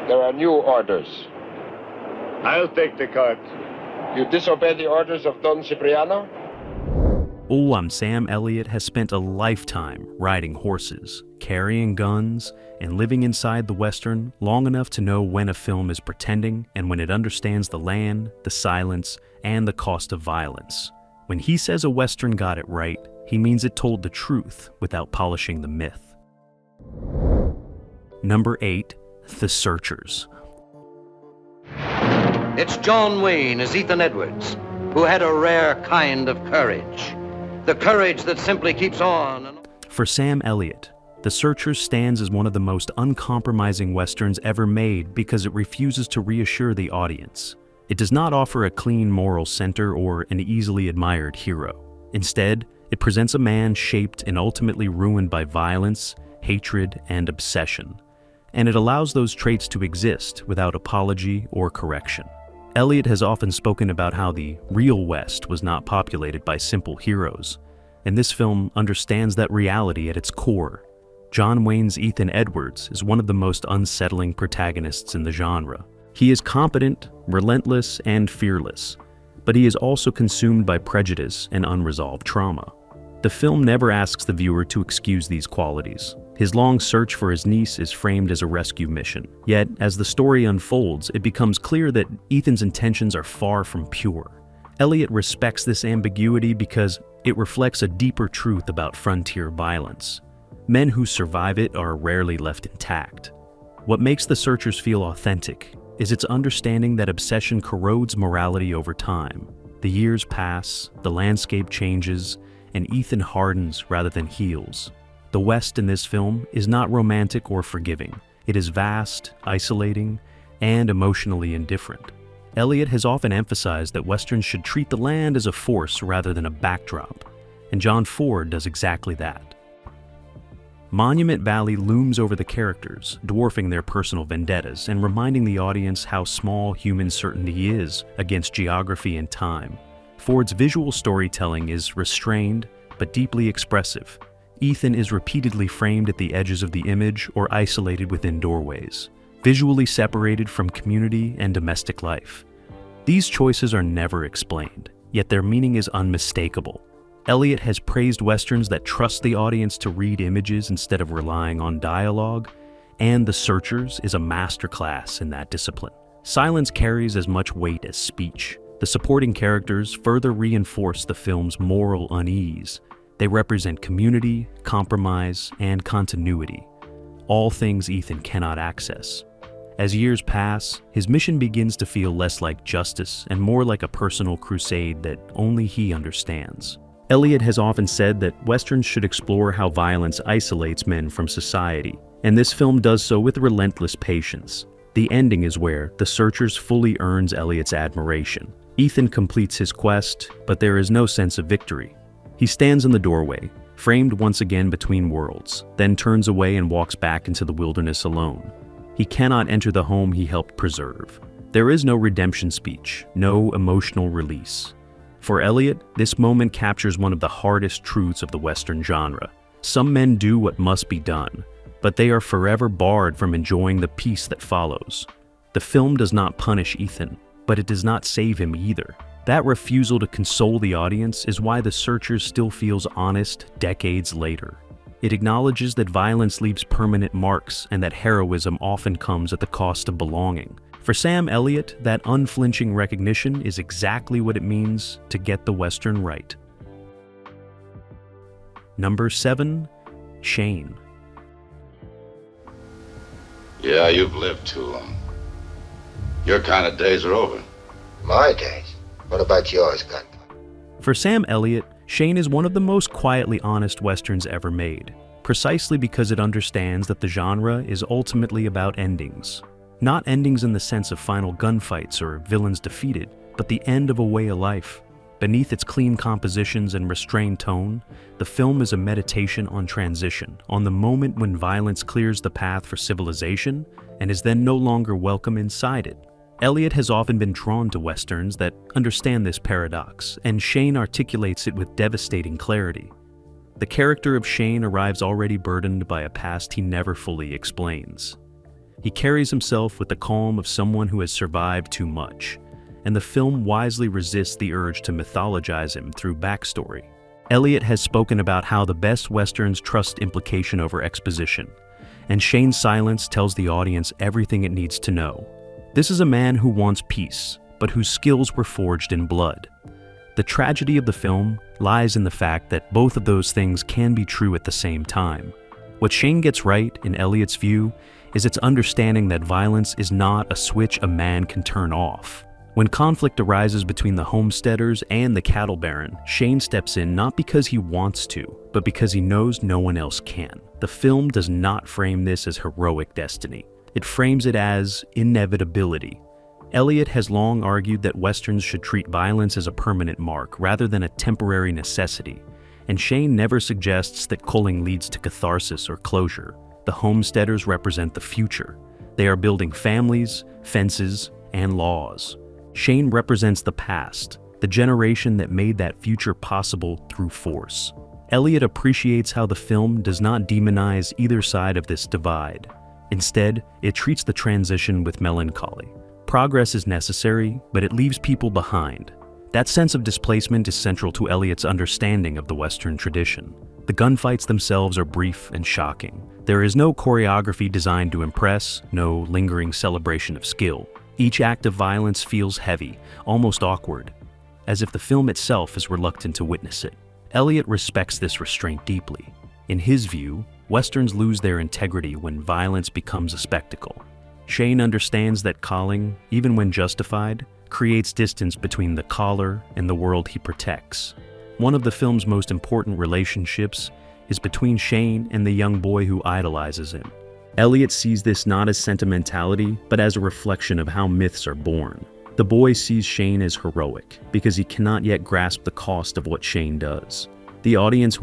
There are new orders. I'll take the cart. You disobey the orders of Don Cipriano? Sam Elliott has spent a lifetime riding horses, carrying guns, and living inside the Western long enough to know when a film is pretending and when it understands the land, the silence, and the cost of violence. When he says a Western got it right, he means it told the truth without polishing the myth. Number 8, The Searchers. It's John Wayne as Ethan Edwards, who had a rare kind of courage. The courage that simply keeps on. For Sam Elliott, The Searchers stands as one of the most uncompromising Westerns ever made because it refuses to reassure the audience. It does not offer a clean moral center or an easily admired hero. Instead, it presents a man shaped and ultimately ruined by violence, hatred, and obsession. And it allows those traits to exist without apology or correction. Elliott has often spoken about how the real West was not populated by simple heroes, and this film understands that reality at its core. John Wayne's Ethan Edwards is one of the most unsettling protagonists in the genre. He is competent, relentless, and fearless, but he is also consumed by prejudice and unresolved trauma. The film never asks the viewer to excuse these qualities. His long search for his niece is framed as a rescue mission. Yet, as the story unfolds, it becomes clear that Ethan's intentions are far from pure. Elliott respects this ambiguity because it reflects a deeper truth about frontier violence. Men who survive it are rarely left intact. What makes The Searchers feel authentic is its understanding that obsession corrodes morality over time. The years pass, the landscape changes, and Ethan hardens rather than heals. The West in this film is not romantic or forgiving. It is vast, isolating, and emotionally indifferent. Elliott has often emphasized that Westerns should treat the land as a force rather than a backdrop, and John Ford does exactly that. Monument Valley looms over the characters, dwarfing their personal vendettas and reminding the audience how small human certainty is against geography and time. Ford's visual storytelling is restrained but deeply expressive. Ethan is repeatedly framed at the edges of the image or isolated within doorways, visually separated from community and domestic life. These choices are never explained, yet their meaning is unmistakable. Elliott has praised Westerns that trust the audience to read images instead of relying on dialogue, and The Searchers is a masterclass in that discipline. Silence carries as much weight as speech. The supporting characters further reinforce the film's moral unease. They represent community, compromise, and continuity, all things Ethan cannot access. As years pass, his mission begins to feel less like justice and more like a personal crusade that only he understands. Elliott has often said that Westerns should explore how violence isolates men from society, and this film does so with relentless patience. The ending is where The Searchers fully earns Elliott's admiration. Ethan completes his quest, but there is no sense of victory. He stands in the doorway, framed once again between worlds, then turns away and walks back into the wilderness alone. He cannot enter the home he helped preserve. There is no redemption speech, no emotional release. For Elliott, this moment captures one of the hardest truths of the Western genre. Some men do what must be done, but they are forever barred from enjoying the peace that follows. The film does not punish Ethan, but it does not save him either. That refusal to console the audience is why The Searchers still feels honest decades later. It acknowledges that violence leaves permanent marks and that heroism often comes at the cost of belonging. For Sam Elliott, that unflinching recognition is exactly what it means to get the Western right. Number 7, Shane. Yeah, you've lived too long. Your kind of days are over. My days? What about yours, Gunpowder? For Sam Elliott, Shane is one of the most quietly honest Westerns ever made, precisely because it understands that the genre is ultimately about endings. Not endings in the sense of final gunfights or villains defeated, but the end of a way of life. Beneath its clean compositions and restrained tone, the film is a meditation on transition, on the moment when violence clears the path for civilization and is then no longer welcome inside it. Elliott has often been drawn to Westerns that understand this paradox, and Shane articulates it with devastating clarity. The character of Shane arrives already burdened by a past he never fully explains. He carries himself with the calm of someone who has survived too much, and the film wisely resists the urge to mythologize him through backstory. Elliott has spoken about how the best Westerns trust implication over exposition, and Shane's silence tells the audience everything it needs to know. This is a man who wants peace, but whose skills were forged in blood. The tragedy of the film lies in the fact that both of those things can be true at the same time. What Shane gets right, in Elliott's view, is its understanding that violence is not a switch a man can turn off. When conflict arises between the homesteaders and the cattle baron, Shane steps in not because he wants to, but because he knows no one else can. The film does not frame this as heroic destiny. It frames it as inevitability. Elliott has long argued that Westerns should treat violence as a permanent mark rather than a temporary necessity, and Shane never suggests that culling leads to catharsis or closure. The homesteaders represent the future. They are building families, fences, and laws. Shane represents the past, the generation that made that future possible through force. Elliott appreciates how the film does not demonize either side of this divide. Instead, it treats the transition with melancholy. Progress is necessary, but it leaves people behind. That sense of displacement is central to Elliott's understanding of the Western tradition. The gunfights themselves are brief and shocking. There is no choreography designed to impress, no lingering celebration of skill. Each act of violence feels heavy, almost awkward, as if the film itself is reluctant to witness it. Elliott respects this restraint deeply. In his view, Westerns lose their integrity when violence becomes a spectacle. Shane understands that calling, even when justified, creates distance between the caller and the world he protects. One of the film's most important relationships is between Shane and the young boy who idolizes him. Elliott sees this not as sentimentality, but as a reflection of how myths are born. The boy sees Shane as heroic, because he cannot yet grasp the cost of what Shane does. The audience,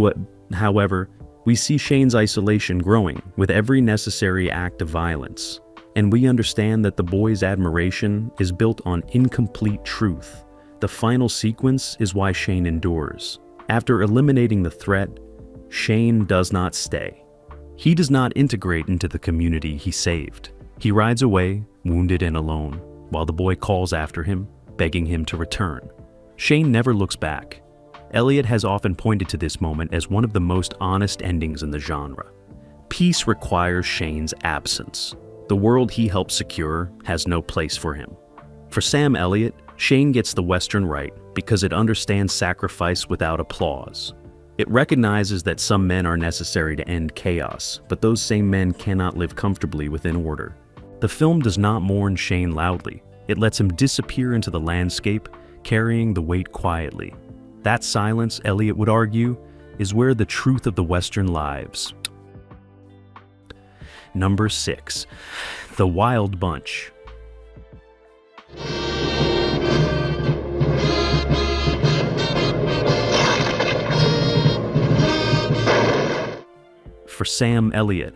however, we see Shane's isolation growing with every necessary act of violence, and we understand that the boy's admiration is built on incomplete truth. The final sequence is why Shane endures. After eliminating the threat, Shane does not stay. He does not integrate into the community he saved. He rides away, wounded and alone, while the boy calls after him, begging him to return. Shane never looks back. Elliott has often pointed to this moment as one of the most honest endings in the genre. Peace requires Shane's absence. The world he helped secure has no place for him. For Sam Elliott, Shane gets the Western right because it understands sacrifice without applause. It recognizes that some men are necessary to end chaos, but those same men cannot live comfortably within order. The film does not mourn Shane loudly. It lets him disappear into the landscape, carrying the weight quietly. That silence, Elliott would argue, is where the truth of the Western lies. Number 6. The Wild Bunch. For Sam Elliott,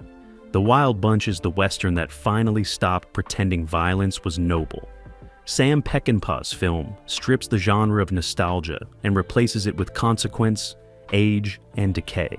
The Wild Bunch is the Western that finally stopped pretending violence was noble. Sam Peckinpah's film strips the genre of nostalgia and replaces it with consequence, age, and decay.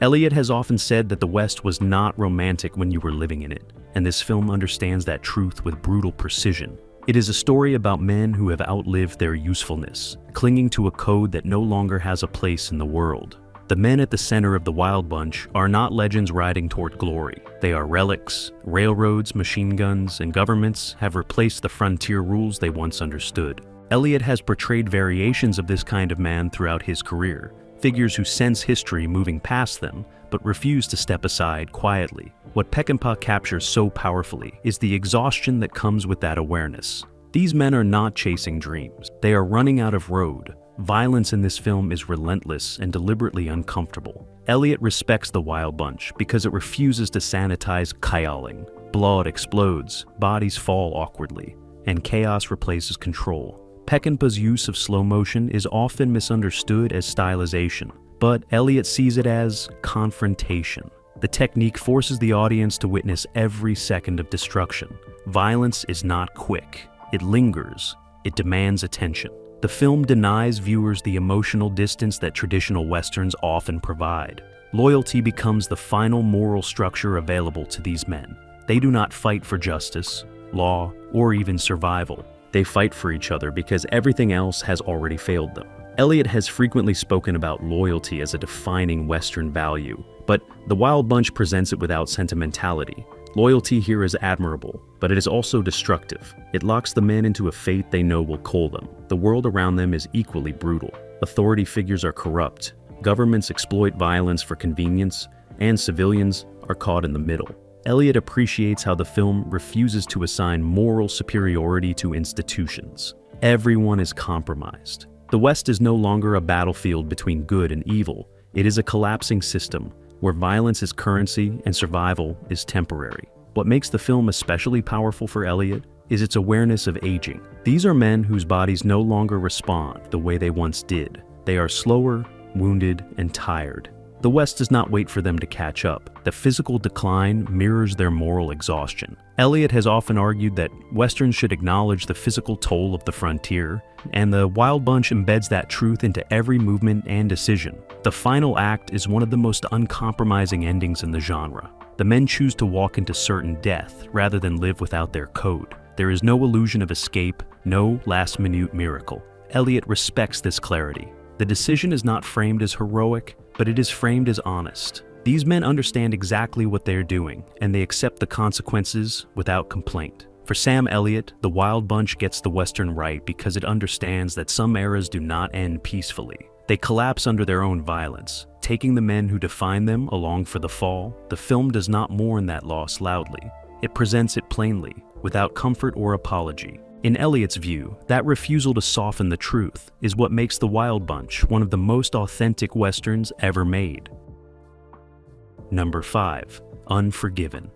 Elliott has often said that the West was not romantic when you were living in it, and this film understands that truth with brutal precision. It is a story about men who have outlived their usefulness, clinging to a code that no longer has a place in the world. The men at the center of The Wild Bunch are not legends riding toward glory. They are relics. Railroads, machine guns, and governments have replaced the frontier rules they once understood. Elliott has portrayed variations of this kind of man throughout his career, figures who sense history moving past them, but refuse to step aside quietly. What Peckinpah captures so powerfully is the exhaustion that comes with that awareness. These men are not chasing dreams. They are running out of road. Violence in this film is relentless and deliberately uncomfortable. Elliott respects The Wild Bunch because it refuses to sanitize cajoling. Blood explodes, bodies fall awkwardly, and chaos replaces control. Peckinpah's use of slow motion is often misunderstood as stylization, but Elliott sees it as confrontation. The technique forces the audience to witness every second of destruction. Violence is not quick. It lingers. It demands attention. The film denies viewers the emotional distance that traditional Westerns often provide. Loyalty becomes the final moral structure available to these men. They do not fight for justice, law, or even survival. They fight for each other because everything else has already failed them. Elliott has frequently spoken about loyalty as a defining Western value, but The Wild Bunch presents it without sentimentality. Loyalty here is admirable, but it is also destructive. It locks the men into a fate they know will cull them. The world around them is equally brutal. Authority figures are corrupt, governments exploit violence for convenience, and civilians are caught in the middle. Elliott appreciates how the film refuses to assign moral superiority to institutions. Everyone is compromised. The West is no longer a battlefield between good and evil. It is a collapsing system where violence is currency and survival is temporary. What makes the film especially powerful for Elliott is its awareness of aging. These are men whose bodies no longer respond the way they once did. They are slower, wounded, and tired. The West does not wait for them to catch up. The physical decline mirrors their moral exhaustion. Elliott has often argued that Westerns should acknowledge the physical toll of the frontier, and The Wild Bunch embeds that truth into every movement and decision. The final act is one of the most uncompromising endings in the genre. The men choose to walk into certain death rather than live without their code. There is no illusion of escape, no last-minute miracle. Elliott respects this clarity. The decision is not framed as heroic, but it is framed as honest. These men understand exactly what they're doing, and they accept the consequences without complaint. For Sam Elliott, The Wild Bunch gets the Western right because it understands that some eras do not end peacefully. They collapse under their own violence, taking the men who define them along for the fall. The film does not mourn that loss loudly. It presents it plainly, without comfort or apology. In Elliott's view, that refusal to soften the truth is what makes The Wild Bunch one of the most authentic Westerns ever made. Number 5. Unforgiven.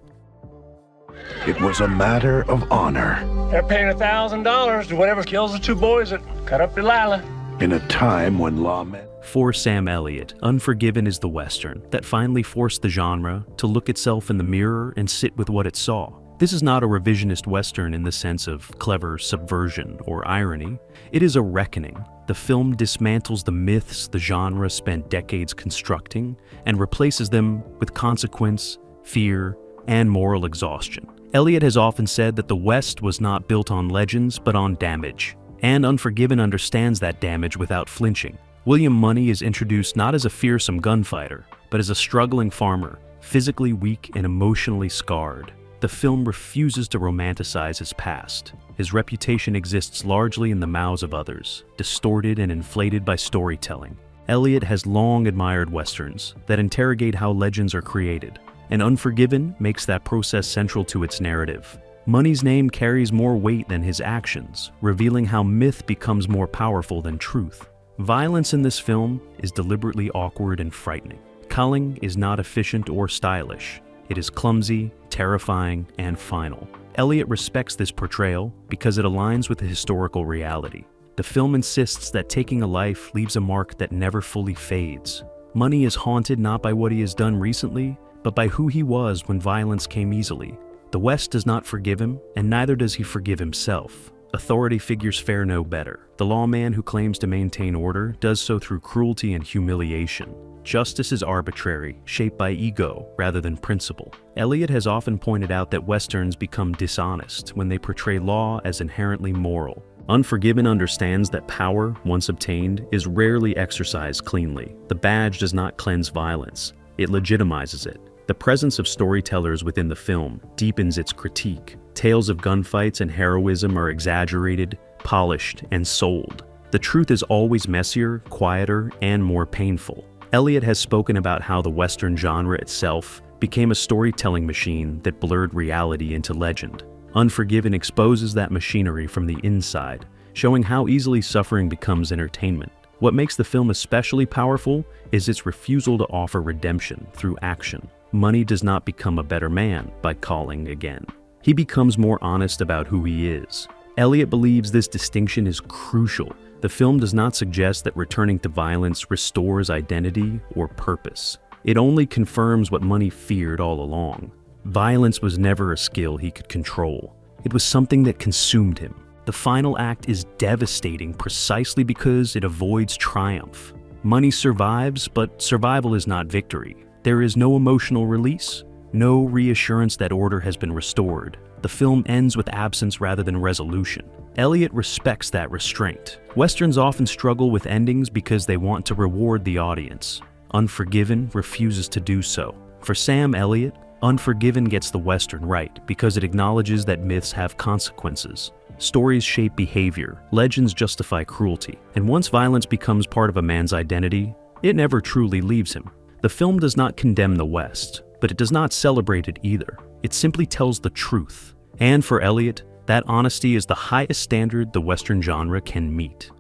It was a matter of honor. They're paying $1,000 to whatever kills the two boys that cut up Delilah. In a time when lawmen... For Sam Elliott, Unforgiven is the Western that finally forced the genre to look itself in the mirror and sit with what it saw. This is not a revisionist Western in the sense of clever subversion or irony. It is a reckoning. The film dismantles the myths the genre spent decades constructing and replaces them with consequence, fear, and moral exhaustion. Elliott has often said that the West was not built on legends but on damage, and Unforgiven understands that damage without flinching. William Money is introduced not as a fearsome gunfighter, but as a struggling farmer, physically weak and emotionally scarred. The film refuses to romanticize his past. His reputation exists largely in the mouths of others, distorted and inflated by storytelling. Elliott has long admired Westerns that interrogate how legends are created, and Unforgiven makes that process central to its narrative. Money's name carries more weight than his actions, revealing how myth becomes more powerful than truth. Violence in this film is deliberately awkward and frightening. Culling is not efficient or stylish. It is clumsy, terrifying, and final. Elliott respects this portrayal because it aligns with the historical reality. The film insists that taking a life leaves a mark that never fully fades. Money is haunted not by what he has done recently, but by who he was when violence came easily. The West does not forgive him, and neither does he forgive himself. Authority figures fare no better. The lawman who claims to maintain order does so through cruelty and humiliation. Justice is arbitrary, shaped by ego rather than principle. Elliott has often pointed out that Westerns become dishonest when they portray law as inherently moral. Unforgiven understands that power, once obtained, is rarely exercised cleanly. The badge does not cleanse violence. It legitimizes it. The presence of storytellers within the film deepens its critique. Tales of gunfights and heroism are exaggerated, polished, and sold. The truth is always messier, quieter, and more painful. Elliott has spoken about how the Western genre itself became a storytelling machine that blurred reality into legend. Unforgiven exposes that machinery from the inside, showing how easily suffering becomes entertainment. What makes the film especially powerful is its refusal to offer redemption through action. Money does not become a better man by calling again. He becomes more honest about who he is. Elliott believes this distinction is crucial. The film does not suggest that returning to violence restores identity or purpose. It only confirms what Money feared all along. Violence was never a skill he could control. It was something that consumed him. The final act is devastating precisely because it avoids triumph. Money survives, but survival is not victory. There is no emotional release, No reassurance that order has been restored. The film ends with absence rather than resolution. Elliott respects that restraint. Westerns often struggle with endings because they want to reward the audience. Unforgiven refuses to do so. For Sam Elliott, Unforgiven gets the Western right because it acknowledges that myths have consequences. Stories shape behavior, legends justify cruelty, and once violence becomes part of a man's identity, it never truly leaves him. The film does not condemn the West, but it does not celebrate it either. It simply tells the truth. And for Elliott, that honesty is the highest standard the Western genre can meet.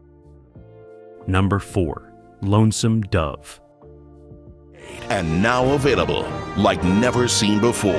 Number 4. Lonesome Dove. And now available like never seen before.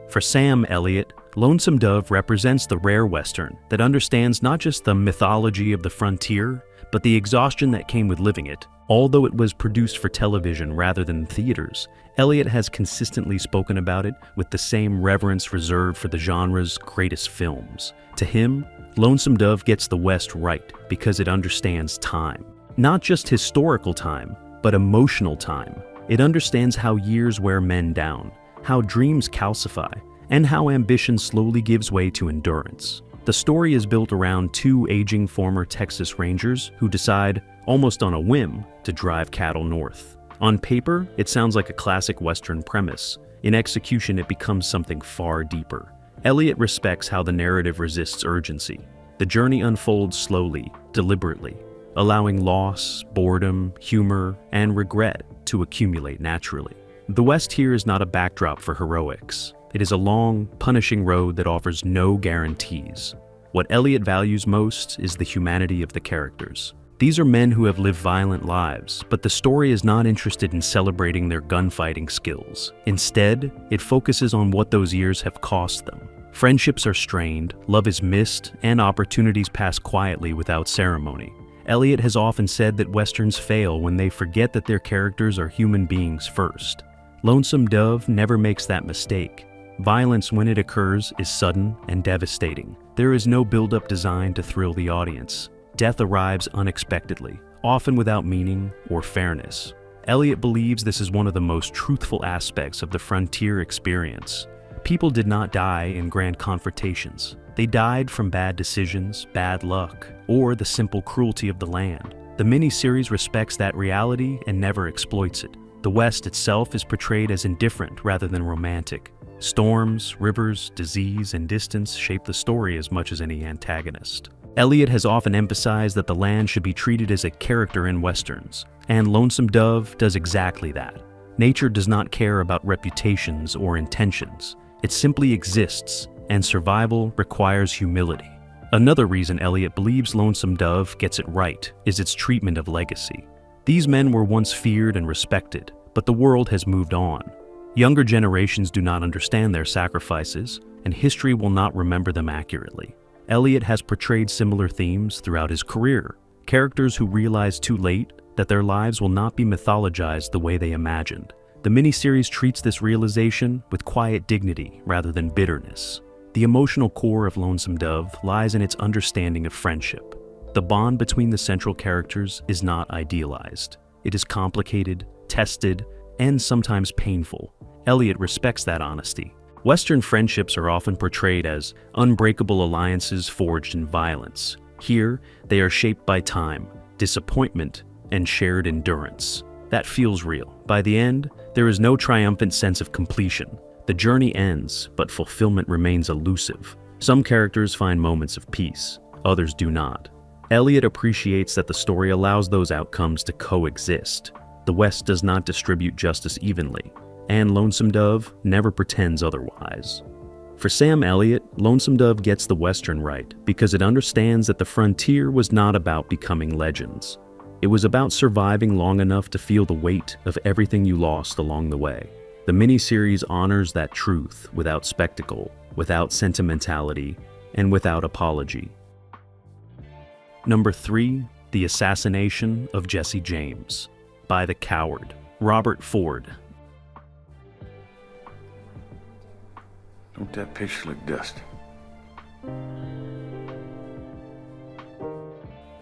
For Sam Elliott, Lonesome Dove represents the rare Western that understands not just the mythology of the frontier, but the exhaustion that came with living it. Although it was produced for television rather than theaters, Elliott has consistently spoken about it with the same reverence reserved for the genre's greatest films. To him, Lonesome Dove gets the West right because it understands time. Not just historical time, but emotional time. It understands how years wear men down, how dreams calcify, and how ambition slowly gives way to endurance. The story is built around two aging former Texas Rangers who decide, almost on a whim, to drive cattle north. On paper, it sounds like a classic Western premise. In execution, it becomes something far deeper. Elliott respects how the narrative resists urgency. The journey unfolds slowly, deliberately, allowing loss, boredom, humor, and regret to accumulate naturally. The West here is not a backdrop for heroics. It is a long, punishing road that offers no guarantees. What Elliott values most is the humanity of the characters. These are men who have lived violent lives, but the story is not interested in celebrating their gunfighting skills. Instead, it focuses on what those years have cost them. Friendships are strained, love is missed, and opportunities pass quietly without ceremony. Elliott has often said that Westerns fail when they forget that their characters are human beings first. Lonesome Dove never makes that mistake. Violence, when it occurs, is sudden and devastating. There is no build-up designed to thrill the audience. Death arrives unexpectedly, often without meaning or fairness. Elliott believes this is one of the most truthful aspects of the frontier experience. People did not die in grand confrontations. They died from bad decisions, bad luck, or the simple cruelty of the land. The miniseries respects that reality and never exploits it. The West itself is portrayed as indifferent rather than romantic. Storms, rivers, disease, and distance shape the story as much as any antagonist. Elliott has often emphasized that the land should be treated as a character in Westerns, and Lonesome Dove does exactly that. Nature does not care about reputations or intentions. It simply exists, and survival requires humility. Another reason Elliott believes Lonesome Dove gets it right is its treatment of legacy. These men were once feared and respected, but the world has moved on. Younger generations do not understand their sacrifices, and history will not remember them accurately. Elliott has portrayed similar themes throughout his career. Characters who realize too late that their lives will not be mythologized the way they imagined. The miniseries treats this realization with quiet dignity rather than bitterness. The emotional core of Lonesome Dove lies in its understanding of friendship. The bond between the central characters is not idealized. It is complicated, tested, and sometimes painful. Elliott respects that honesty. Western friendships are often portrayed as unbreakable alliances forged in violence. Here, they are shaped by time, disappointment, and shared endurance. That feels real. By the end, there is no triumphant sense of completion. The journey ends, but fulfillment remains elusive. Some characters find moments of peace, others do not. Elliott appreciates that the story allows those outcomes to coexist. The West does not distribute justice evenly, and Lonesome Dove never pretends otherwise. For Sam Elliott, Lonesome Dove gets the Western right because it understands that the frontier was not about becoming legends. It was about surviving long enough to feel the weight of everything you lost along the way. The miniseries honors that truth without spectacle, without sentimentality, and without apology. Number 3, The Assassination of Jesse James, by the coward, Robert Ford. Don't that picture look dusty?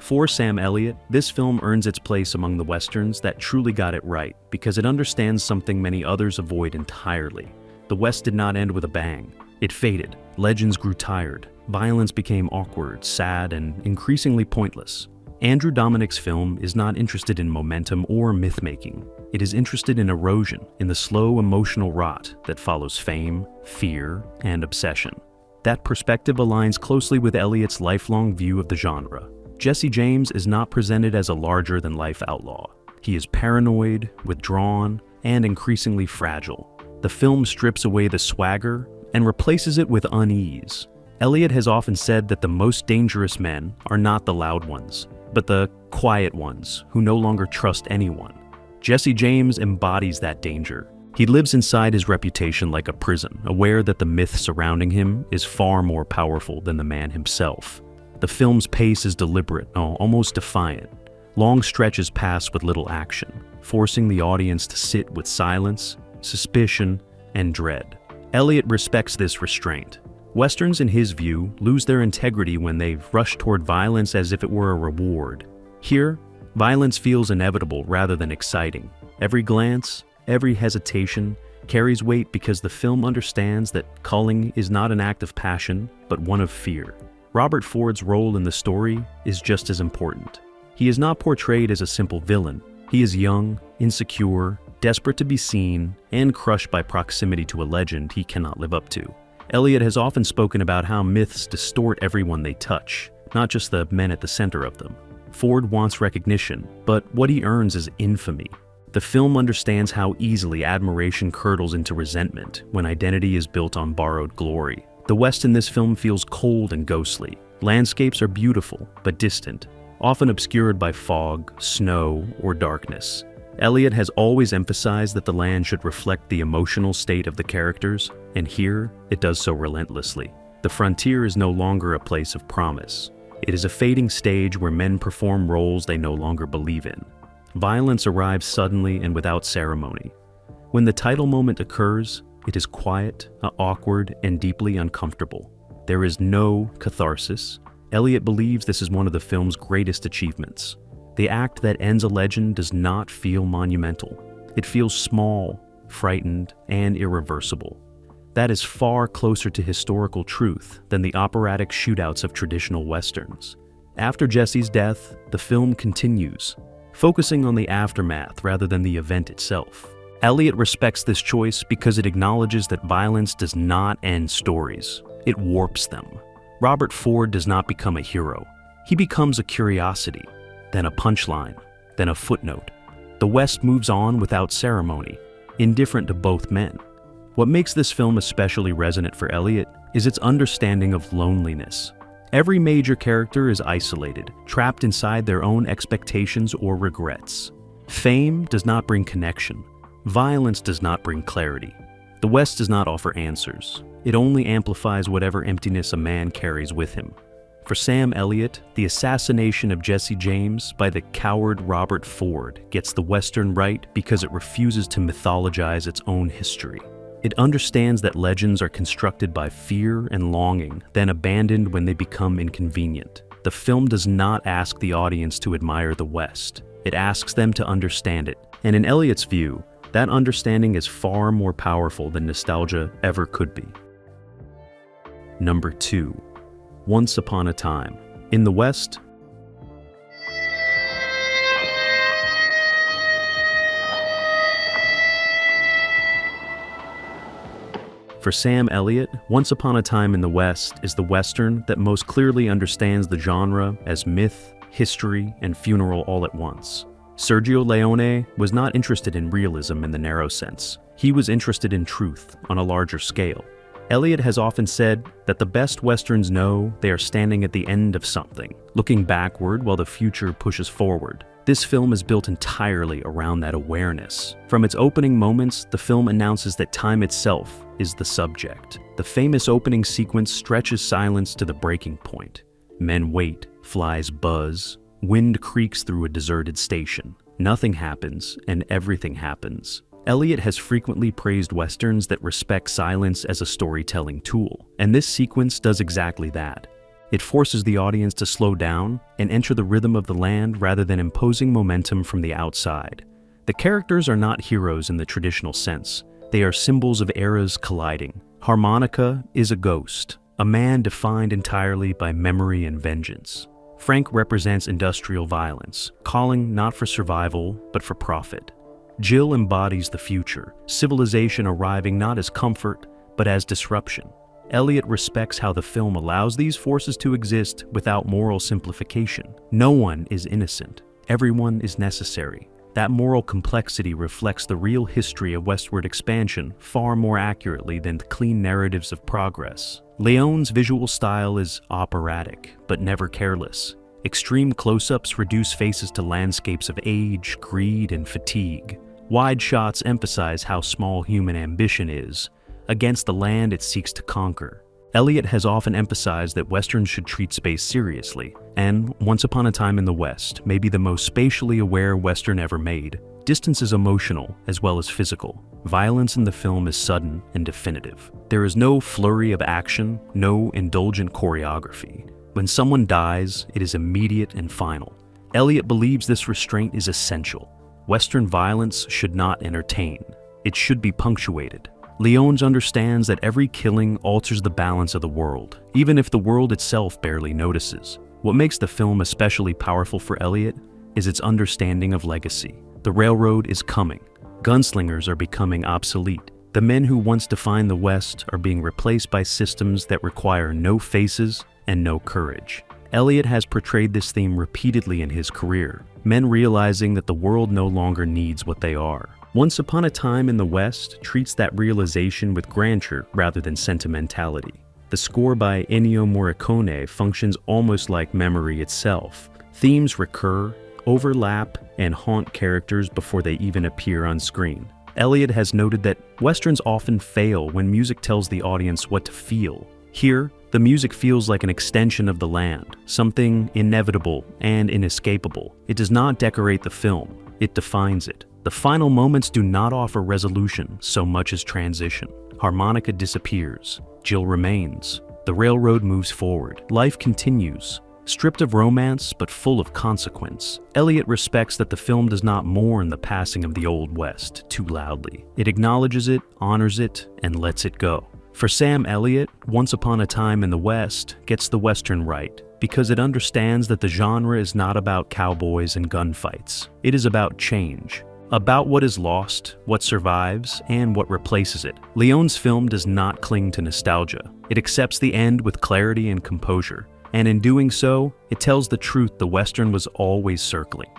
For Sam Elliott, this film earns its place among the Westerns that truly got it right because it understands something many others avoid entirely. The West did not end with a bang. It faded, legends grew tired, violence became awkward, sad, and increasingly pointless. Andrew Dominik's film is not interested in momentum or myth-making. It is interested in erosion, in the slow emotional rot that follows fame, fear, and obsession. That perspective aligns closely with Elliott's lifelong view of the genre. Jesse James is not presented as a larger-than-life outlaw. He is paranoid, withdrawn, and increasingly fragile. The film strips away the swagger and replaces it with unease. Elliott has often said that the most dangerous men are not the loud ones, but the quiet ones who no longer trust anyone. Jesse James embodies that danger. He lives inside his reputation like a prison, aware that the myth surrounding him is far more powerful than the man himself. The film's pace is deliberate, almost defiant. Long stretches pass with little action, forcing the audience to sit with silence, suspicion, and dread. Elliott respects this restraint. Westerns, in his view, lose their integrity when they rush toward violence as if it were a reward. Here, violence feels inevitable rather than exciting. Every glance, every hesitation, carries weight because the film understands that culling is not an act of passion, but one of fear. Robert Ford's role in the story is just as important. He is not portrayed as a simple villain. He is young, insecure, desperate to be seen, and crushed by proximity to a legend he cannot live up to. Elliott has often spoken about how myths distort everyone they touch, not just the men at the center of them. Ford wants recognition, but what he earns is infamy. The film understands how easily admiration curdles into resentment when identity is built on borrowed glory. The West in this film feels cold and ghostly. Landscapes are beautiful, but distant, often obscured by fog, snow, or darkness. Elliott has always emphasized that the land should reflect the emotional state of the characters, and here, it does so relentlessly. The frontier is no longer a place of promise. It is a fading stage where men perform roles they no longer believe in. Violence arrives suddenly and without ceremony. When the title moment occurs, it is quiet, awkward, and deeply uncomfortable. There is no catharsis. Elliott believes this is one of the film's greatest achievements. The act that ends a legend does not feel monumental. It feels small, frightened, and irreversible. That is far closer to historical truth than the operatic shootouts of traditional Westerns. After Jesse's death, the film continues, focusing on the aftermath rather than the event itself. Elliott respects this choice because it acknowledges that violence does not end stories. It warps them. Robert Ford does not become a hero. He becomes a curiosity, then a punchline, then a footnote. The West moves on without ceremony, indifferent to both men. What makes this film especially resonant for Elliott is its understanding of loneliness. Every major character is isolated, trapped inside their own expectations or regrets. Fame does not bring connection. Violence does not bring clarity. The West does not offer answers. It only amplifies whatever emptiness a man carries with him. For Sam Elliott, the assassination of Jesse James by the coward Robert Ford gets the Western right because it refuses to mythologize its own history. It understands that legends are constructed by fear and longing, then abandoned when they become inconvenient. The film does not ask the audience to admire the West. It asks them to understand it. And in Elliott's view, that understanding is far more powerful than nostalgia ever could be. Number 2. Once Upon a Time. In the West, for Sam Elliott, Once Upon a Time in the West is the Western that most clearly understands the genre as myth, history, and funeral all at once. Sergio Leone was not interested in realism in the narrow sense. He was interested in truth on a larger scale. Elliott has often said that the best Westerns know they are standing at the end of something, looking backward while the future pushes forward. This film is built entirely around that awareness. From its opening moments, the film announces that time itself is the subject. The famous opening sequence stretches silence to the breaking point. Men wait, flies buzz, wind creaks through a deserted station. Nothing happens, and everything happens. Elliott has frequently praised Westerns that respect silence as a storytelling tool, and this sequence does exactly that. It forces the audience to slow down and enter the rhythm of the land rather than imposing momentum from the outside. The characters are not heroes in the traditional sense. They are symbols of eras colliding. Harmonica is a ghost, a man defined entirely by memory and vengeance. Frank represents industrial violence, calling not for survival, but for profit. Jill embodies the future, civilization arriving not as comfort, but as disruption. Elliott respects how the film allows these forces to exist without moral simplification. No one is innocent. Everyone is necessary. That moral complexity reflects the real history of westward expansion far more accurately than the clean narratives of progress. Leone's visual style is operatic, but never careless. Extreme close-ups reduce faces to landscapes of age, greed, and fatigue. Wide shots emphasize how small human ambition is against the land it seeks to conquer. Elliott has often emphasized that Westerns should treat space seriously, and Once Upon a Time in the West may be the most spatially aware Western ever made. Distance is emotional as well as physical. Violence in the film is sudden and definitive. There is no flurry of action, no indulgent choreography. When someone dies, it is immediate and final. Elliott believes this restraint is essential. Western violence should not entertain. It should be punctuated. Leone understands that every killing alters the balance of the world, even if the world itself barely notices. What makes the film especially powerful for Elliott is its understanding of legacy. The railroad is coming. Gunslingers are becoming obsolete. The men who once defined the West are being replaced by systems that require no faces and no courage. Elliott has portrayed this theme repeatedly in his career, men realizing that the world no longer needs what they are. Once Upon a Time in the West treats that realization with grandeur rather than sentimentality. The score by Ennio Morricone functions almost like memory itself. Themes recur, overlap, and haunt characters before they even appear on screen. Elliott has noted that Westerns often fail when music tells the audience what to feel. Here, the music feels like an extension of the land, something inevitable and inescapable. It does not decorate the film, it defines it. The final moments do not offer resolution so much as transition. Harmonica disappears. Jill remains. The railroad moves forward. Life continues. Stripped of romance, but full of consequence. Elliott respects that the film does not mourn the passing of the Old West too loudly. It acknowledges it, honors it, and lets it go. For Sam Elliott, Once Upon a Time in the West gets the Western right, because it understands that the genre is not about cowboys and gunfights. It is about change. About what is lost, what survives, and what replaces it. Leone's film does not cling to nostalgia. It accepts the end with clarity and composure, and in doing so, it tells the truth the Western was always circling.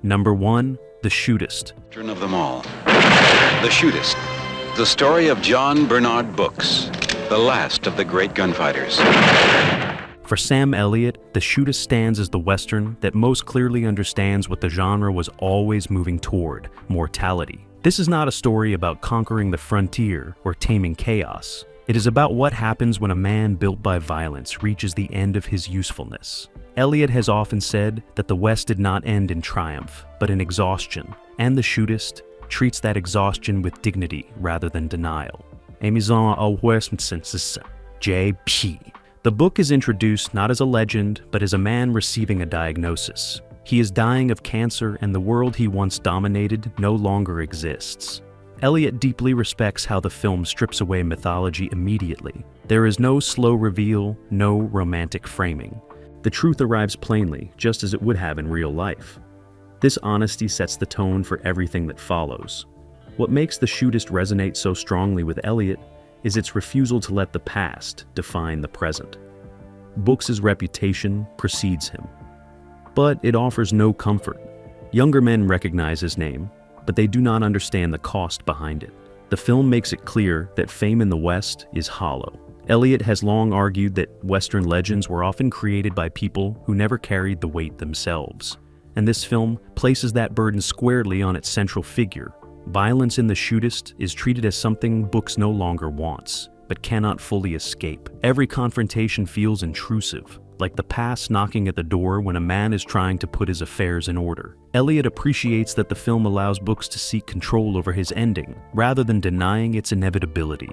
Number 1, The Shootist. Of them all. The Shootist. The story of John Bernard Brooks, the last of the great gunfighters. For Sam Elliott, The Shootist stands as the Western that most clearly understands what the genre was always moving toward, mortality. This is not a story about conquering the frontier or taming chaos. It is about what happens when a man built by violence reaches the end of his usefulness. Elliott has often said that the West did not end in triumph, but in exhaustion, and The Shootist treats that exhaustion with dignity rather than denial. Émission au Westerns, J.P. The book is introduced not as a legend, but as a man receiving a diagnosis. He is dying of cancer, and the world he once dominated no longer exists. Elliott deeply respects how the film strips away mythology immediately. There is no slow reveal, no romantic framing. The truth arrives plainly, just as it would have in real life. This honesty sets the tone for everything that follows. What makes The Shootist resonate so strongly with Elliott is its refusal to let the past define the present. Brooks' reputation precedes him, but it offers no comfort. Younger men recognize his name, but they do not understand the cost behind it. The film makes it clear that fame in the West is hollow. Elliott has long argued that Western legends were often created by people who never carried the weight themselves, and this film places that burden squarely on its central figure. Violence in The Shootist is treated as something Brooks no longer wants, but cannot fully escape. Every confrontation feels intrusive, like the past knocking at the door when a man is trying to put his affairs in order. Elliott appreciates that the film allows Brooks to seek control over his ending, rather than denying its inevitability.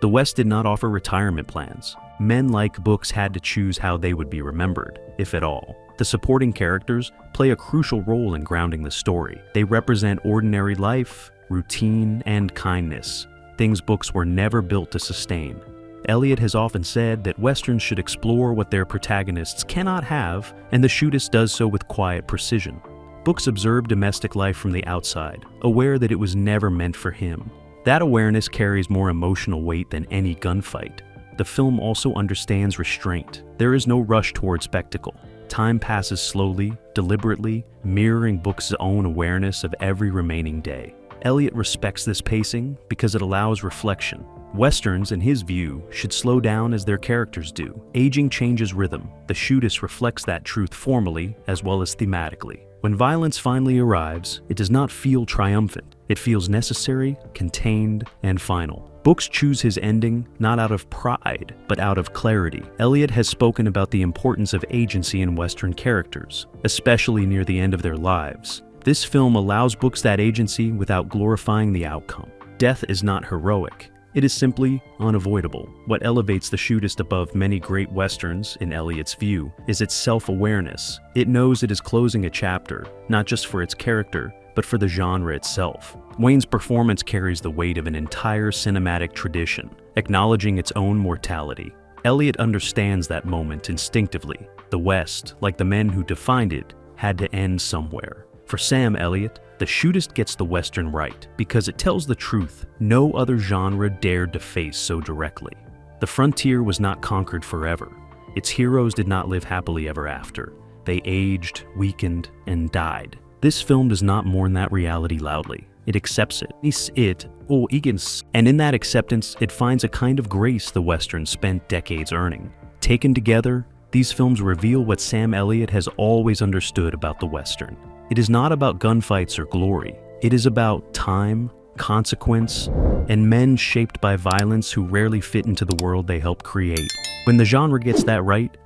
The West did not offer retirement plans. men like books had to choose how they would be remembered, if at all. The supporting characters play a crucial role in grounding the story. They represent ordinary life, routine, and kindness, things books were never built to sustain. Elliott has often said that Westerns should explore what their protagonists cannot have, and the Shootist does so with quiet precision. Books observe domestic life from the outside, aware that it was never meant for him. That awareness carries more emotional weight than any gunfight. The film also understands restraint. There is no rush toward spectacle. Time passes slowly, deliberately, mirroring Book's own awareness of every remaining day. Elliott respects this pacing because it allows reflection. Westerns, in his view, should slow down as their characters do. Aging changes rhythm. The Shootist reflects that truth formally as well as thematically. When violence finally arrives, it does not feel triumphant. It feels necessary, contained, and final. Books choose his ending not out of pride, but out of clarity. Elliott has spoken about the importance of agency in Western characters, especially near the end of their lives. This film allows books that agency without glorifying the outcome. Death is not heroic. It is simply unavoidable. What elevates the Shootist above many great Westerns, in Elliott's view, is its self-awareness. It knows it is closing a chapter, not just for its character, but for the genre itself. Wayne's performance carries the weight of an entire cinematic tradition, acknowledging its own mortality. Elliott understands that moment instinctively. The West, like the men who defined it, had to end somewhere. For Sam Elliott, the Shootist gets the Western right because it tells the truth no other genre dared to face so directly. The frontier was not conquered forever. Its heroes did not live happily ever after. They aged, weakened, and died. This film does not mourn that reality loudly. It accepts it. And in that acceptance, it finds a kind of grace the Western spent decades earning. Taken together, these films reveal what Sam Elliott has always understood about the Western. It is not about gunfights or glory. It is about time, consequence, and men shaped by violence who rarely fit into the world they helped create. When the genre gets that right,